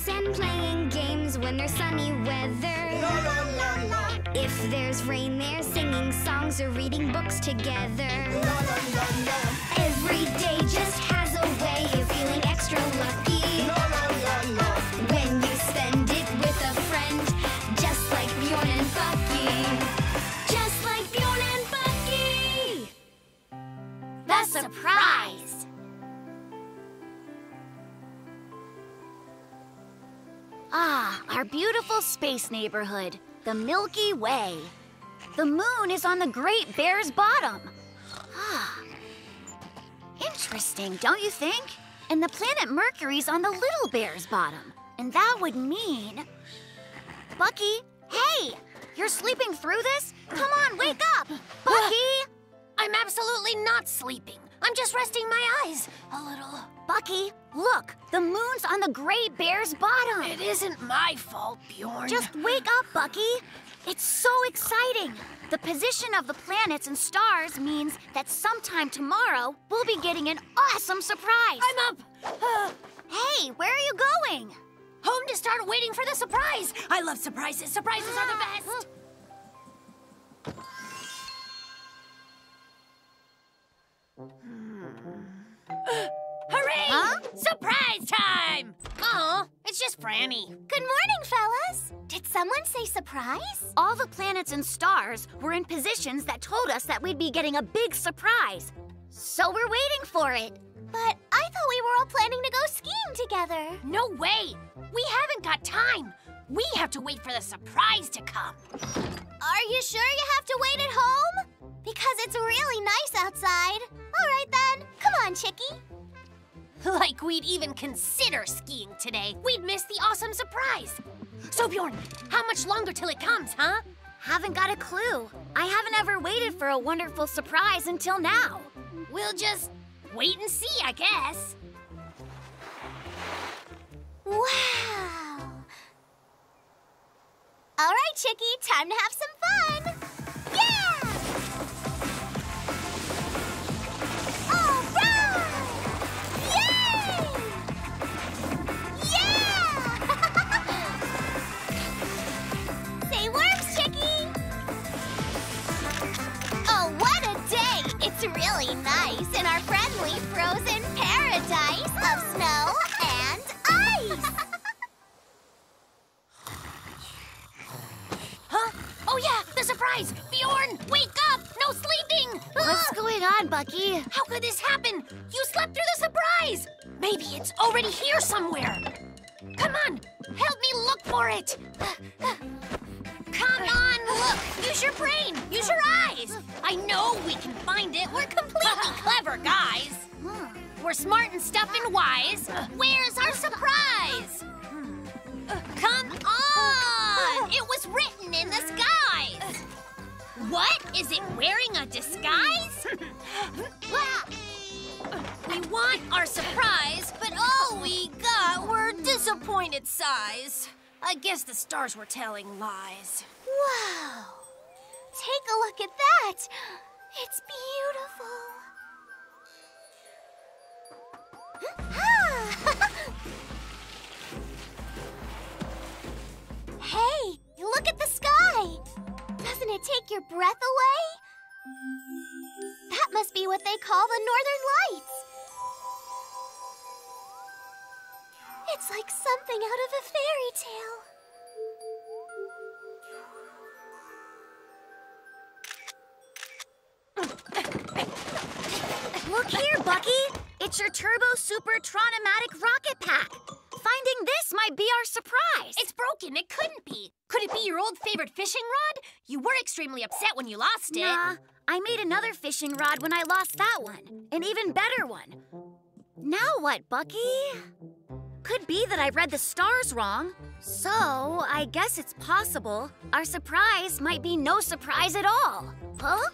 books and playing games when there's sunny weather. La la la la. If there's rain, they're singing songs or reading books together. La la la la. Every day just has a way of feeling extra lucky. La la la la. When you spend it with a friend, just like Bjorn and Bucky. Just like Bjorn and Bucky. The surprise! Ah, our beautiful space neighborhood, the Milky Way. The moon is on the Great Bear's bottom. Ah, interesting, don't you think? And the planet Mercury's on the Little Bear's bottom. And that would mean... Bucky, hey! You're sleeping through this? Come on, wake up! Bucky! I'm absolutely not sleeping. I'm just resting my eyes a little. Bucky, look! The moon's on the Great Bear's bottom! It isn't my fault, Bjorn. Just wake up, Bucky! It's so exciting! The position of the planets and stars means that sometime tomorrow, we'll be getting an awesome surprise! I'm up! Hey, where are you going? Home to start waiting for the surprise! I love surprises. Surprises are the best! Hooray! Huh? Surprise time! Oh, it's just Franny. Good morning, fellas. Did someone say surprise? All the planets and stars were in positions that told us that we'd be getting a big surprise. So we're waiting for it. But I thought we were all planning to go skiing together. No way! We haven't got time. We have to wait for the surprise to come. Are you sure you have to wait at home? Because it's really nice outside. All right then. Come on, Chickie. Like we'd even consider skiing today. We'd miss the awesome surprise. So Bjorn, how much longer till it comes, huh? Haven't got a clue. I haven't ever waited for a wonderful surprise until now. We'll just wait and see, I guess. Wow. All right, Chickie, time to have some fun. Yeah! All right! Yay! Yeah! Say worms, Chickie! Oh, what a day! It's really nice in our friendly frozen paradise of snow and ice! Huh? Oh yeah, the surprise! Bjorn, wake up! No sleeping! What's going on, Bucky? How could this happen? You slept through the surprise! Maybe it's already here somewhere. Come on, help me look for it. Come on, look! Use your brain! Use your eyes! I know we can find it. We're completely clever guys. We're smart and stuff and wise. Where's our surprise? Come on! It was written in the skies. What? Is it wearing a disguise? We want our surprise, but all we got were disappointed sighs. I guess the stars were telling lies. Wow! Take a look at that! It's beautiful! Hey, look at the sky! Doesn't it take your breath away? That must be what they call the Northern Lights. It's like something out of a fairy tale. Look here, Bucky! It's your Turbo Super Tron-O-Matic rocket pack. Finding this might be our surprise. It's broken. It couldn't be. Could it be your old favorite fishing rod? You were extremely upset when you lost it. Nah, I made another fishing rod when I lost that one. An even better one. Now what, Bucky? Could be that I read the stars wrong. So, I guess it's possible our surprise might be no surprise at all. Huh?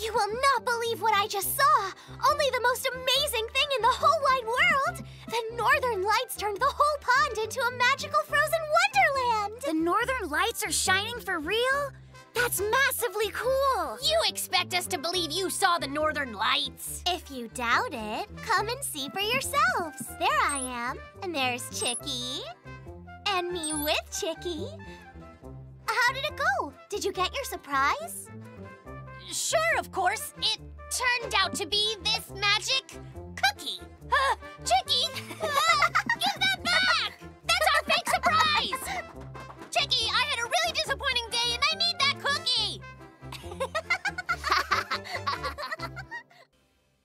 You will not believe what I just saw! Only the most amazing thing in the whole wide world! The Northern Lights turned the whole pond into a magical frozen wonderland! The Northern Lights are shining for real? That's massively cool! You expect us to believe you saw the Northern Lights? If you doubt it, come and see for yourselves. There I am, and there's Chickie. And me with Chicky. How did it go? Did you get your surprise? Sure, of course. It turned out to be this magic cookie. Chicky! Give that back! That's our fake surprise! Chicky, I had a really disappointing day and I need that cookie!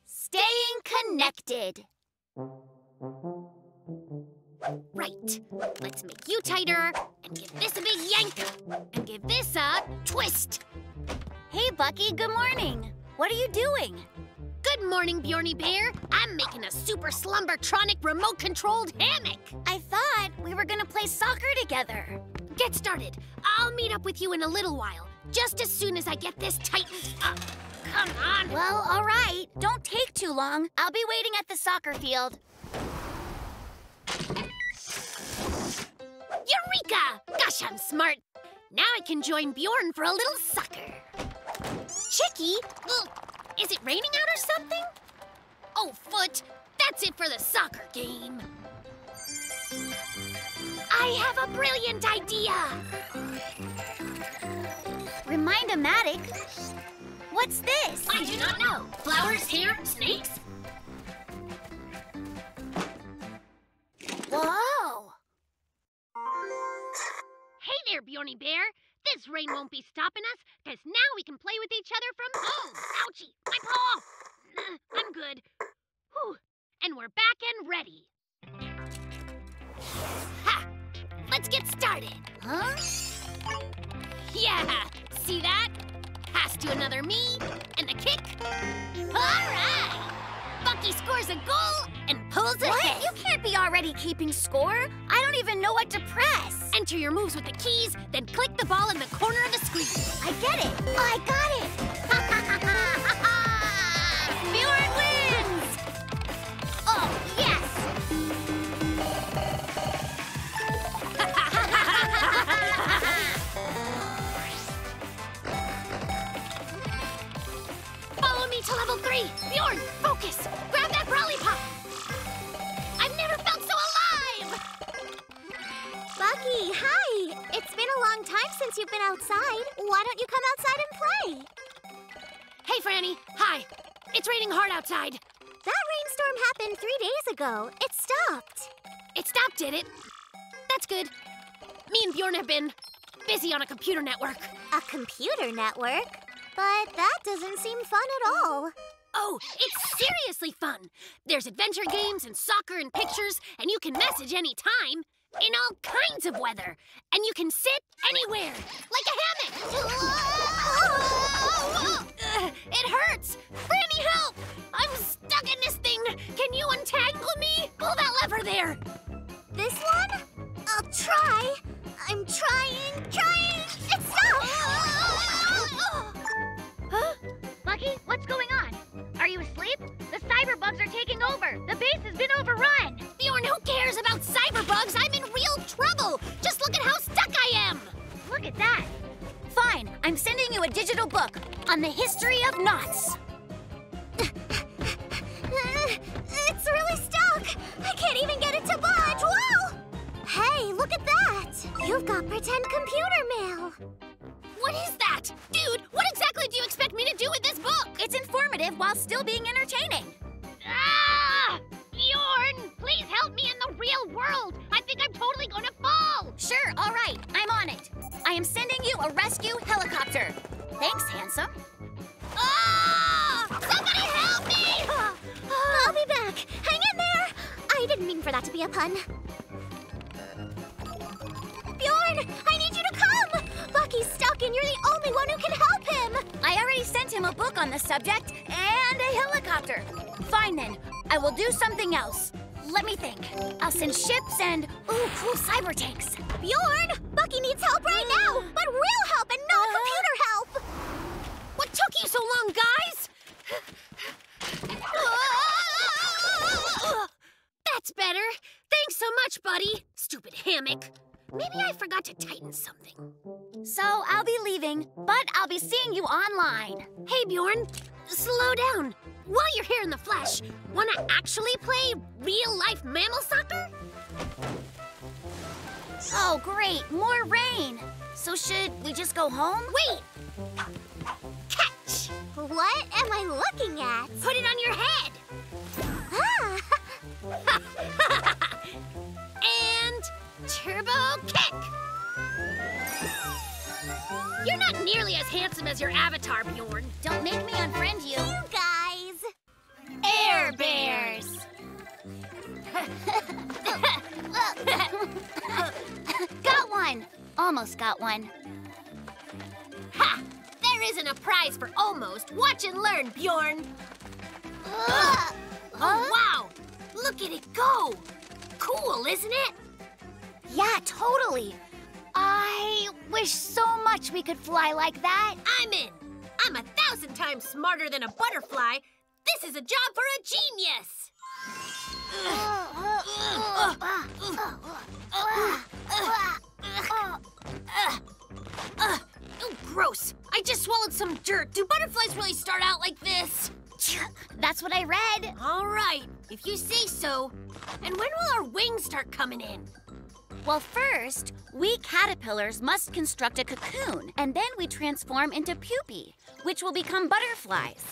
Staying connected. Right. Let's make you tighter and give this a big yank and give this a twist. Hey, Bucky, good morning. What are you doing? Good morning, Bjorny Bear. I'm making a super slumbertronic remote-controlled hammock. I thought we were gonna play soccer together. Get started. I'll meet up with you in a little while, just as soon as I get this tightened up. Come on. Well, all right. Don't take too long. I'll be waiting at the soccer field. Eureka! Gosh, I'm smart. Now I can join Bjorn for a little soccer. Chicky, is it raining out or something? Oh, Foot, that's it for the soccer game. I have a brilliant idea. Remind-o-matic? What's this? I do not know. Flowers, hair, snakes? Whoa! Hey there, Bjorny Bear. This rain won't be stopping us, because now we can play with each other from home. Ouchie, my paw! I'm good. Whew. And we're back and ready. Ha! Let's get started. Huh? Yeah, see that? Pass to another me, and a kick. All right! Bucky scores a goal and pulls ahead. What? You can't be already keeping score. I don't even know what to press. Enter your moves with the keys, then click the ball in the corner of the screen. I get it. Oh, I got it. Bjorn wins! Oh, yes. Follow me to level 3. Bjorn, focus. Grab that lollipop. I've never felt so alive. Bucky, hi! It's been a long time since you've been outside. Why don't you come outside and play? Hey, Franny. Hi. It's raining hard outside. That rainstorm happened 3 days ago. It stopped. It stopped, did it? That's good. Me and Bjorn have been busy on a computer network. A computer network? But that doesn't seem fun at all. Oh, it's seriously fun. There's adventure games and soccer and pictures, and you can message anytime in all kinds of weather. And you can sit anywhere, like a hammock. It hurts. Franny, help! I'm stuck in this thing. Can you untangle me? Pull that lever there. This one? I'll try. I'm trying. It stopped! Huh? Bucky, what's going on? Are you asleep? The cyberbugs are taking over. The base has been overrun. Bjorn, who cares about cyberbugs? I'm in real trouble. Just look at how stuck I am. Look at that. Fine, I'm sending you a digital book on the history of knots. It's really stuck. I can't even get it to budge. Whoa! Hey, look at that. You've got pretend computer mail. What is that? Dude, what exactly do you expect me to do with this book? It's informative while still being entertaining. Ah! Bjorn, please help me in the real world. I think I'm totally gonna fall. Sure, all right, I'm on it. I am sending you a rescue helicopter. Thanks, handsome. Ah! Somebody help me! I'll be back. Hang in there. I didn't mean for that to be a pun. Bjorn, I need you to come. Bucky's stuck and you're the only one who can help him. I already sent him a book on the subject and a helicopter. Fine then, I will do something else. Let me think. I'll send ships and, ooh, cool cyber tanks. Bjorn, Bucky needs help right now, but real help and not computer help. What took you so long, guys? That's better. Thanks so much, buddy. Stupid hammock. Maybe I forgot to tighten something. So I'll be leaving, but I'll be seeing you online. Hey, Bjorn, slow down. While you're here in the flesh, wanna actually play real-life mammal soccer? Oh, great, more rain. So should we just go home? Wait! Catch! What am I looking at? Put it on your head! Ah! And turbo kick! You're not nearly as handsome as your avatar, Bjorn. Don't make me unfriend you. You guys! Air Bears! Got one. Almost got one. Ha! There isn't a prize for almost. Watch and learn, Bjorn. Ugh. Oh, wow! Look at it go! Cool, isn't it? Yeah, totally. I wish so much we could fly like that. I'm in. I'm 1,000 times smarter than a butterfly. This is a job for a genius. Oh, gross. I just swallowed some dirt. Do butterflies really start out like this? That's what I read. All right, if you say so. And when will our wings start coming in? Well, first, we caterpillars must construct a cocoon, and then we transform into pupae, which will become butterflies.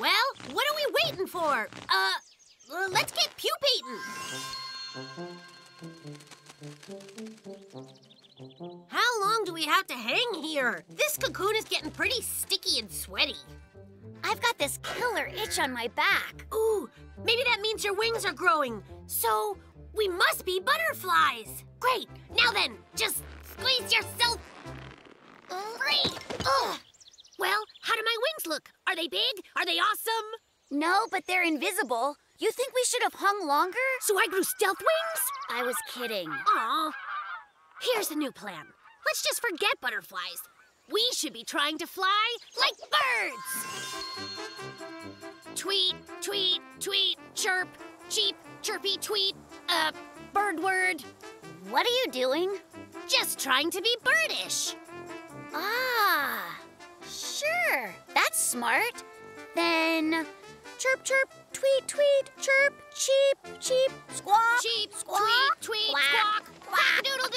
Well, what are we waiting for? Let's get pupating. How long do we have to hang here? This cocoon is getting pretty sticky and sweaty. I've got this killer itch on my back. Ooh, maybe that means your wings are growing. So, we must be butterflies. Great, now then, just squeeze yourself free. Ugh. Well, how do my wings look? Are they big? Are they awesome? No, but they're invisible. You think we should have hung longer? So I grew stealth wings? I was kidding. Aw. Here's a new plan. Let's just forget butterflies. We should be trying to fly like birds. Tweet, tweet, tweet, chirp, cheep, chirpy, tweet, bird word. What are you doing? Just trying to be birdish. Ah, sure. That's smart. Then chirp, chirp, tweet, tweet, chirp, cheep, cheep, squawk, Cheep, squawk, tweet, tweet, quack, squawk, quack, doodle doo.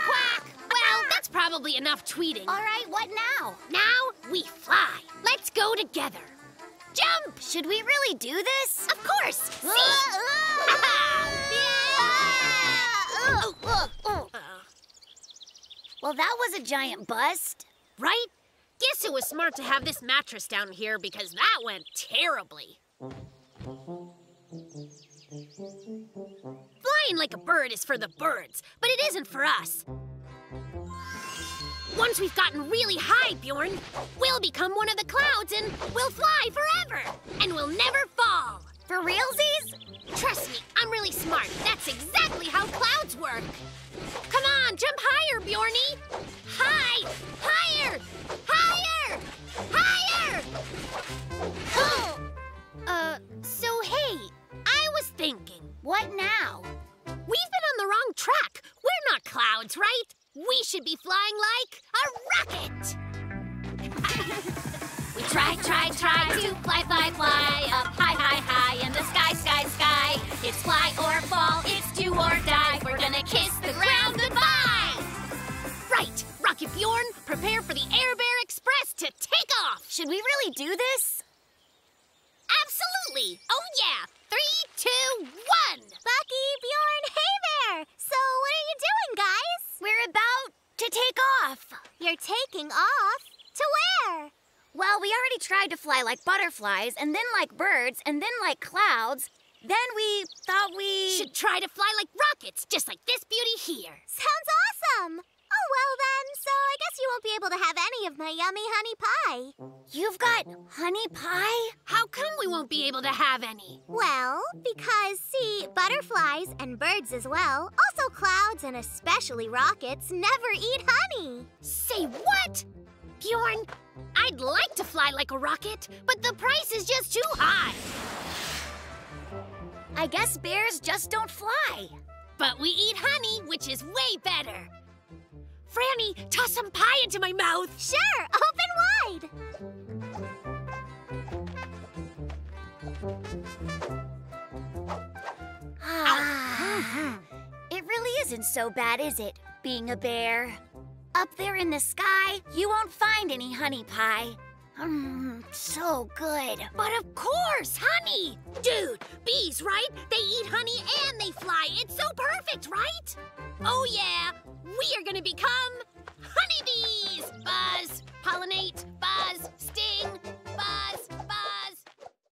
Quack. Well, that's probably enough tweeting. All right, what now? Now we fly. Let's go together. Jump! Should we really do this? Of course. See? Well, that was a giant bust. Right? Guess it was smart to have this mattress down here because that went terribly. Flying like a bird is for the birds, but it isn't for us. Once we've gotten really high, Bjorn, we'll become one of the clouds and we'll fly forever. And we'll never fall. For realsies? Trust me, I'm really smart. That's exactly how clouds work. Come on, jump higher, Bjorny. High! Higher! Higher! Higher! So hey, I was thinking. What now? We've been on the wrong track. We're not clouds, right? We should be flying like a rocket. We try to fly, fly, fly up high, high, high in the sky, sky, sky. It's fly or fall, it's do or die. We're gonna kiss the ground goodbye. Right, Rocket Bjorn, prepare for the Air Bear Express to take off. Should we really do this? Absolutely. Oh yeah. 3, 2, 1. Bucky, Bjorn, hey there! So what are you doing, guys? We're about to take off. You're taking off? To where? Well, we already tried to fly like butterflies, and then like birds, and then like clouds. Then we thought we Should try to fly like rockets, just like this beauty here. Sounds awesome! Oh, well then, so I guess you won't be able to have any of my yummy honey pie. You've got honey pie? How come we won't be able to have any? Well, because, see, butterflies and birds as well, also clouds and especially rockets, never eat honey. Say what? Bjorn, I'd like to fly like a rocket, but the price is just too high. I guess bears just don't fly. But we eat honey, which is way better. Franny, toss some pie into my mouth. Sure, open wide. It really isn't so bad, is it, being a bear? Up there in the sky, you won't find any honey pie. So good. But of course, honey! Dude, bees, right? They eat honey and they fly. It's so perfect, right? Oh yeah, we are gonna become honeybees! Buzz, pollinate,